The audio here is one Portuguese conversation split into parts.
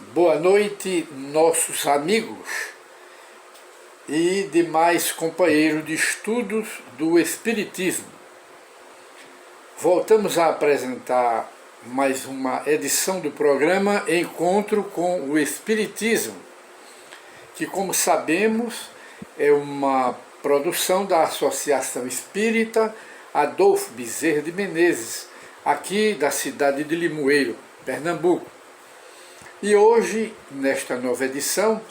Boa noite, nossos amigos e demais companheiros de estudos do Espiritismo. Voltamos a apresentar mais uma edição do programa Encontro com o Espiritismo, que, como sabemos, é uma produção da Associação Espírita Adolfo Bezerra de Menezes, aqui da cidade de Limoeiro, Pernambuco. E hoje, nesta nova edição,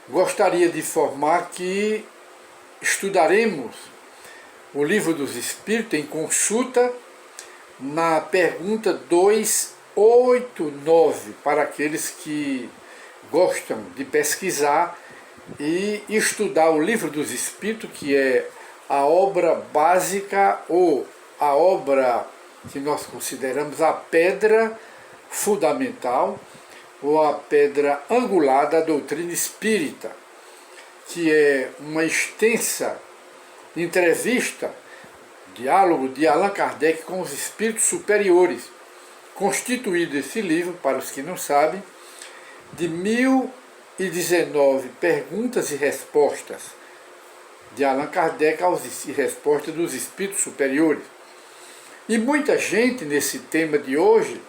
gostaria de informar que estudaremos o Livro dos Espíritos em consulta na pergunta 289, para aqueles que gostam de pesquisar e estudar o Livro dos Espíritos, que é a obra básica ou a obra que nós consideramos a pedra fundamental ou a pedra angular da doutrina espírita, que é uma extensa entrevista, diálogo de Allan Kardec com os espíritos superiores, constituído esse livro, para os que não sabem, de 1019 perguntas e respostas de Allan Kardec e respostas dos espíritos superiores. E muita gente nesse tema de hoje,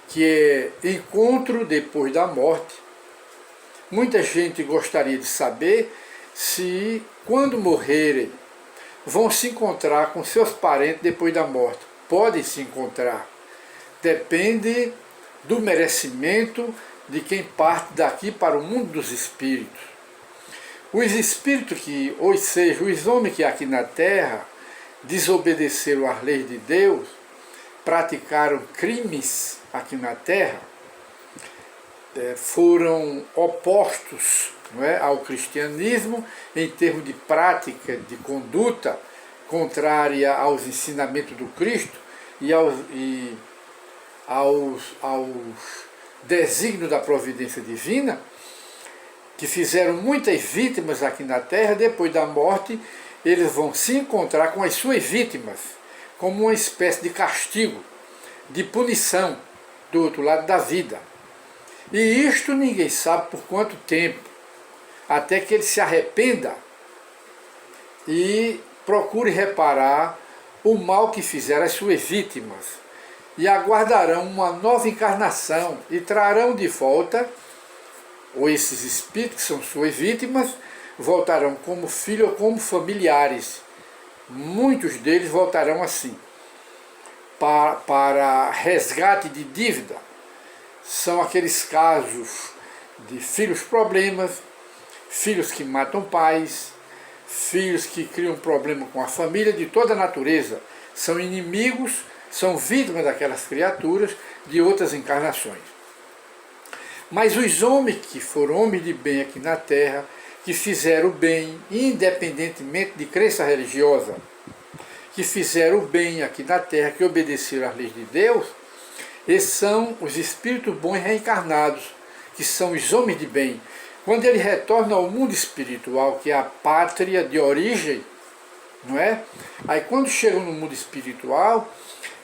que é encontro depois da morte, muita gente gostaria de saber se, quando morrerem, vão se encontrar com seus parentes depois da morte. Podem se encontrar. Depende do merecimento de quem parte daqui para o mundo dos espíritos. Os espíritos que, ou seja, os homens que aqui na Terra desobedeceram às leis de Deus, praticaram crimes aqui na Terra, foram opostos, não é, ao cristianismo em termos de prática, de conduta contrária aos ensinamentos do Cristo e aos desígnios da providência divina, que fizeram muitas vítimas aqui na Terra. Depois da morte, eles vão se encontrar com as suas vítimas, como uma espécie de castigo, de punição do outro lado da vida. E isto ninguém sabe por quanto tempo, até que ele se arrependa e procure reparar o mal que fizeram as suas vítimas, e aguardarão uma nova encarnação e trarão de volta, ou esses espíritos que são suas vítimas, voltarão como filhos ou como familiares. Muitos deles voltarão assim, para resgate de dívida. São aqueles casos de filhos problemas, filhos que matam pais, filhos que criam problema com a família, de toda a natureza. São inimigos, são vítimas daquelas criaturas de outras encarnações. Mas os homens que foram homens de bem aqui na Terra, que fizeram o bem, independentemente de crença religiosa, que fizeram o bem aqui na Terra, que obedeceram às leis de Deus, esses são os espíritos bons reencarnados, que são os homens de bem. Quando eles retornam ao mundo espiritual, que é a pátria de origem, não é? Aí quando chegam no mundo espiritual,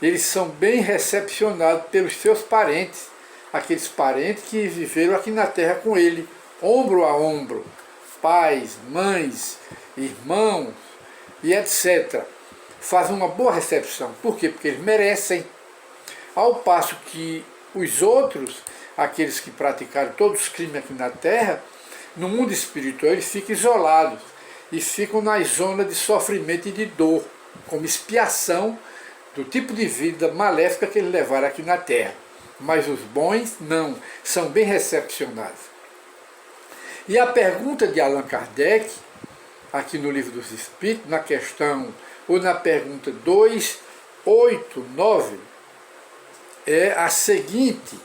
eles são bem recepcionados pelos seus parentes, aqueles parentes que viveram aqui na Terra com ele, ombro a ombro, pais, mães, irmãos e etc. Fazem uma boa recepção. Por quê? Porque eles merecem. Ao passo que os outros, aqueles que praticaram todos os crimes aqui na Terra, no mundo espiritual eles ficam isolados e ficam na zona de sofrimento e de dor, como expiação do tipo de vida maléfica que eles levaram aqui na Terra. Mas os bons não, são bem recepcionados. E a pergunta de Allan Kardec, aqui no Livro dos Espíritos, na questão, ou na pergunta 289, é a seguinte.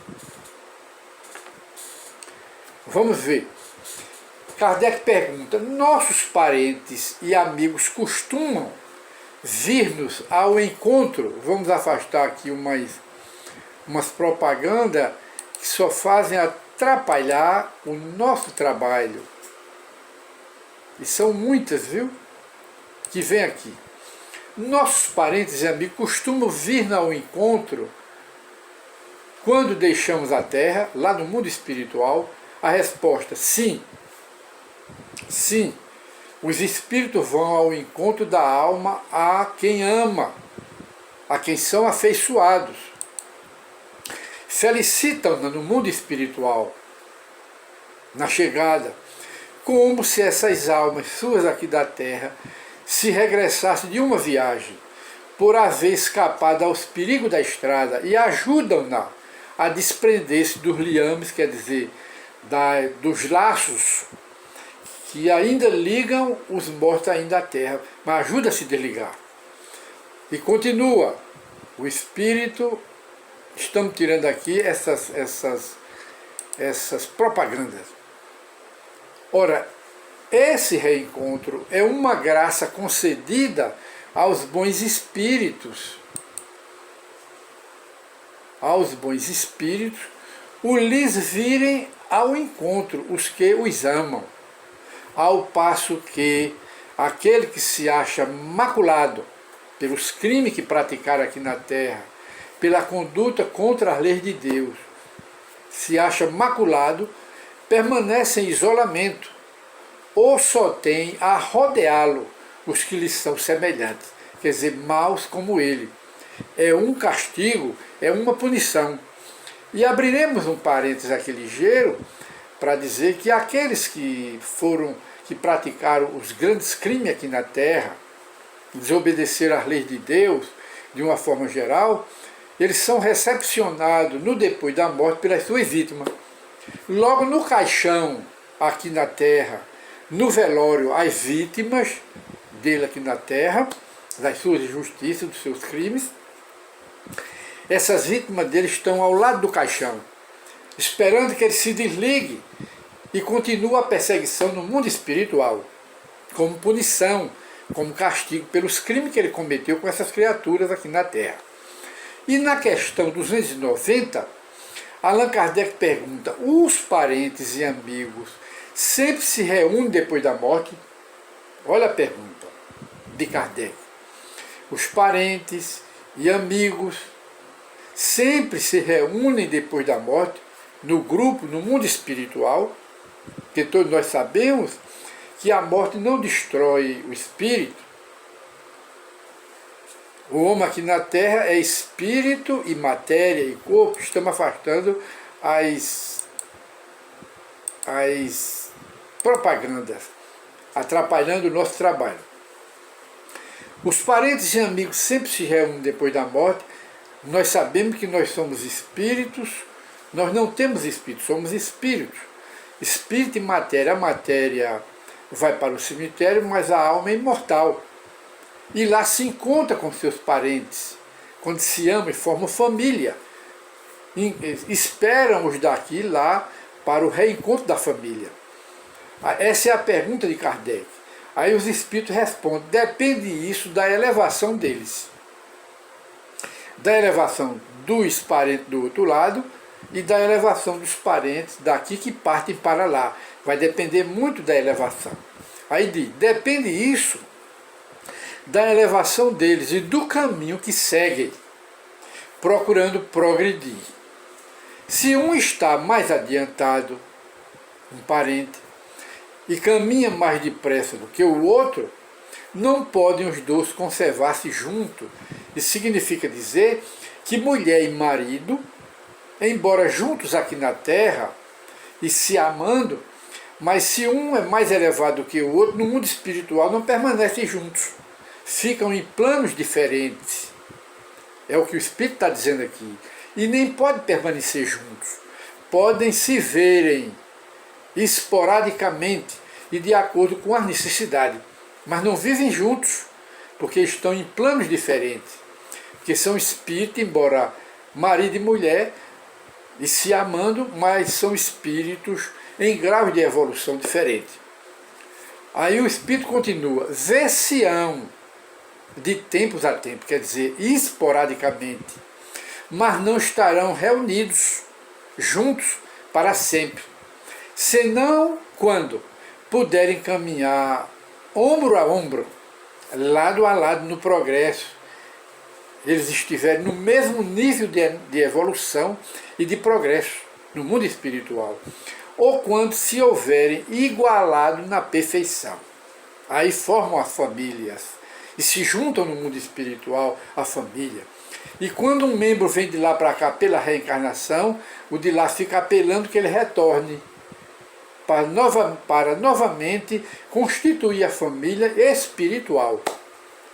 Vamos ver. Kardec pergunta: nossos parentes e amigos costumam vir-nos ao encontro? Vamos afastar aqui umas propagandas que só fazem atrapalhar o nosso trabalho. E são muitas, viu? Que vem aqui. Nossos parentes e amigos costumam vir ao encontro Quando deixamos a Terra, lá no mundo espiritual, a resposta, sim. Sim, os espíritos vão ao encontro da alma a quem ama, a quem são afeiçoados. Felicitam-na no mundo espiritual, na chegada, como se essas almas suas aqui da Terra se regressassem de uma viagem, por haver escapado aos perigos da estrada, e ajudam-na a desprender-se dos liames, quer dizer, dos laços que ainda ligam os mortos ainda à terra, mas ajuda a se desligar. E continua, o Espírito, estamos tirando aqui essas propagandas. Ora, esse reencontro é uma graça concedida aos bons espíritos. Aos bons espíritos, o lhes virem ao encontro, os que os amam. Ao passo que aquele que se acha maculado pelos crimes que praticaram aqui na terra, pela conduta contra as leis de Deus, se acha maculado, permanece em isolamento, ou só tem a rodeá-lo os que lhe são semelhantes, quer dizer, maus como ele. É um castigo, é uma punição. E abriremos um parênteses aqui ligeiro para dizer que aqueles que praticaram os grandes crimes aqui na Terra, desobedeceram às leis de Deus, de uma forma geral, eles são recepcionados no depois da morte pelas suas vítimas. Logo no caixão, aqui na Terra, no velório, as vítimas dele aqui na Terra, das suas injustiças, dos seus crimes, essas vítimas dele estão ao lado do caixão, esperando que ele se desligue e continue a perseguição no mundo espiritual, como punição, como castigo pelos crimes que ele cometeu com essas criaturas aqui na Terra. E na questão 290, Allan Kardec pergunta, os parentes e amigos sempre se reúnem depois da morte? Olha a pergunta de Kardec. Os parentes e amigos sempre se reúnem depois da morte, no grupo, no mundo espiritual, porque todos nós sabemos que a morte não destrói o espírito. O homem aqui na Terra é espírito e matéria e corpo, estamos afastando as propagandas, atrapalhando o nosso trabalho. Os parentes e amigos sempre se reúnem depois da morte. Nós sabemos que nós somos espíritos, nós não temos espírito, somos espíritos. Espírito e matéria, a matéria vai para o cemitério, mas a alma é imortal. E lá se encontra com seus parentes, quando se ama e formam família. Esperam os daqui lá para o reencontro da família. Essa é a pergunta de Kardec. Aí os espíritos respondem, depende isso da elevação deles. Da elevação dos parentes do outro lado e da elevação dos parentes daqui que partem para lá. Vai depender muito da elevação. Aí diz, depende isso da elevação deles e do caminho que seguem, procurando progredir. Se um está mais adiantado, um parente, e caminha mais depressa do que o outro, não podem os dois conservar-se juntos. Isso significa dizer que mulher e marido, embora juntos aqui na Terra e se amando, mas se um é mais elevado do que o outro, no mundo espiritual não permanecem juntos. Ficam em planos diferentes. É o que o Espírito está dizendo aqui. E nem podem permanecer juntos. Podem se verem esporadicamente e de acordo com as necessidades. Mas não vivem juntos, porque estão em planos diferentes. Porque são espíritos, embora marido e mulher, e se amando, mas são espíritos em graus de evolução diferente. Aí o Espírito continua, ver-se-ão de tempos a tempos, quer dizer, esporadicamente, mas não estarão reunidos juntos para sempre, senão quando puderem caminhar ombro a ombro, lado a lado no progresso, eles estiverem no mesmo nível de evolução e de progresso no mundo espiritual, ou quando se houverem igualado na perfeição. Aí formam as famílias e se juntam no mundo espiritual a família. E quando um membro vem de lá para cá pela reencarnação, o de lá fica apelando que ele retorne para novamente constituir a família espiritual.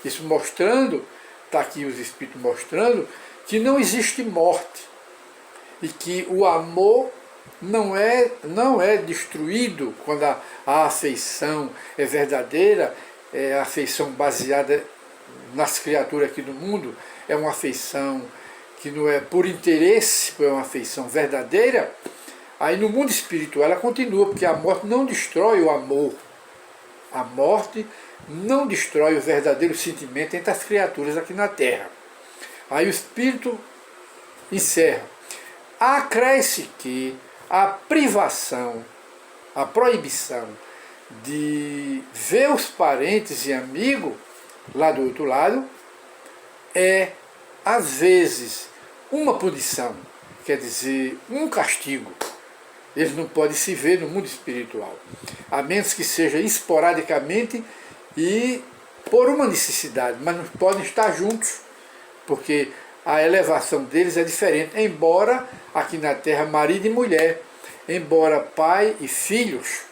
Isso mostrando, está aqui os espíritos mostrando, que não existe morte e que o amor não é destruído quando a afeição é verdadeira, é a afeição baseada nas criaturas aqui do mundo, é uma afeição que não é por interesse, é uma afeição verdadeira. Aí no mundo espiritual ela continua, porque a morte não destrói o amor. A morte não destrói o verdadeiro sentimento entre as criaturas aqui na Terra. Aí o Espírito encerra. Acresce que a privação, a proibição de ver os parentes e amigos lá do outro lado é, às vezes, uma punição, quer dizer, um castigo. Eles não podem se ver no mundo espiritual, a menos que seja esporadicamente e por uma necessidade, mas não podem estar juntos, porque a elevação deles é diferente, embora aqui na Terra marido e mulher, embora pai e filhos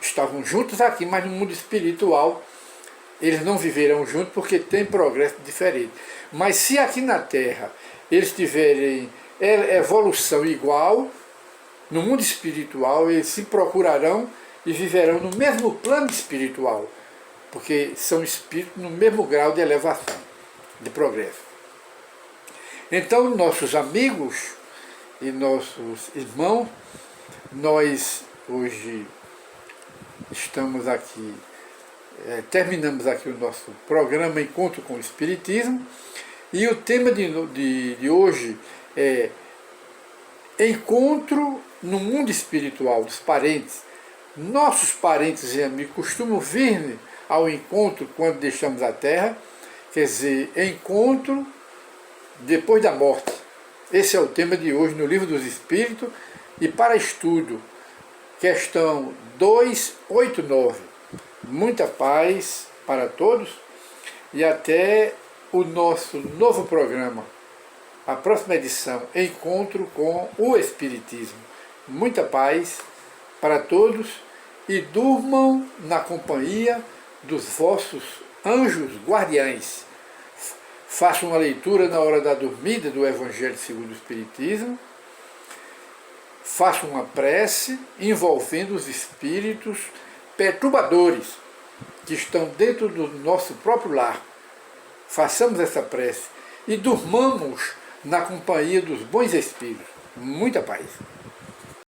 estavam juntos aqui, mas no mundo espiritual eles não viverão juntos porque tem progresso diferente. Mas se aqui na Terra eles tiverem evolução igual, no mundo espiritual eles se procurarão e viverão no mesmo plano espiritual, porque são espíritos no mesmo grau de elevação, de progresso. Então, nossos amigos e nossos irmãos, nós hoje estamos aqui, terminamos aqui o nosso programa Encontro com o Espiritismo, e o tema de hoje é encontro no mundo espiritual dos parentes. Nossos parentes e amigos costumam vir ao encontro quando deixamos a Terra, quer dizer, encontro depois da morte. Esse é o tema de hoje no Livro dos Espíritos, e para estudo, questão 289. Muita paz para todos e até o nosso novo programa, a próxima edição, Encontro com o Espiritismo. Muita paz para todos e durmam na companhia dos vossos anjos guardiães. Façam uma leitura na hora da dormida do Evangelho segundo o Espiritismo. Façam uma prece envolvendo os espíritos perturbadores que estão dentro do nosso próprio lar. Façamos essa prece e durmamos na companhia dos bons espíritos. Muita paz.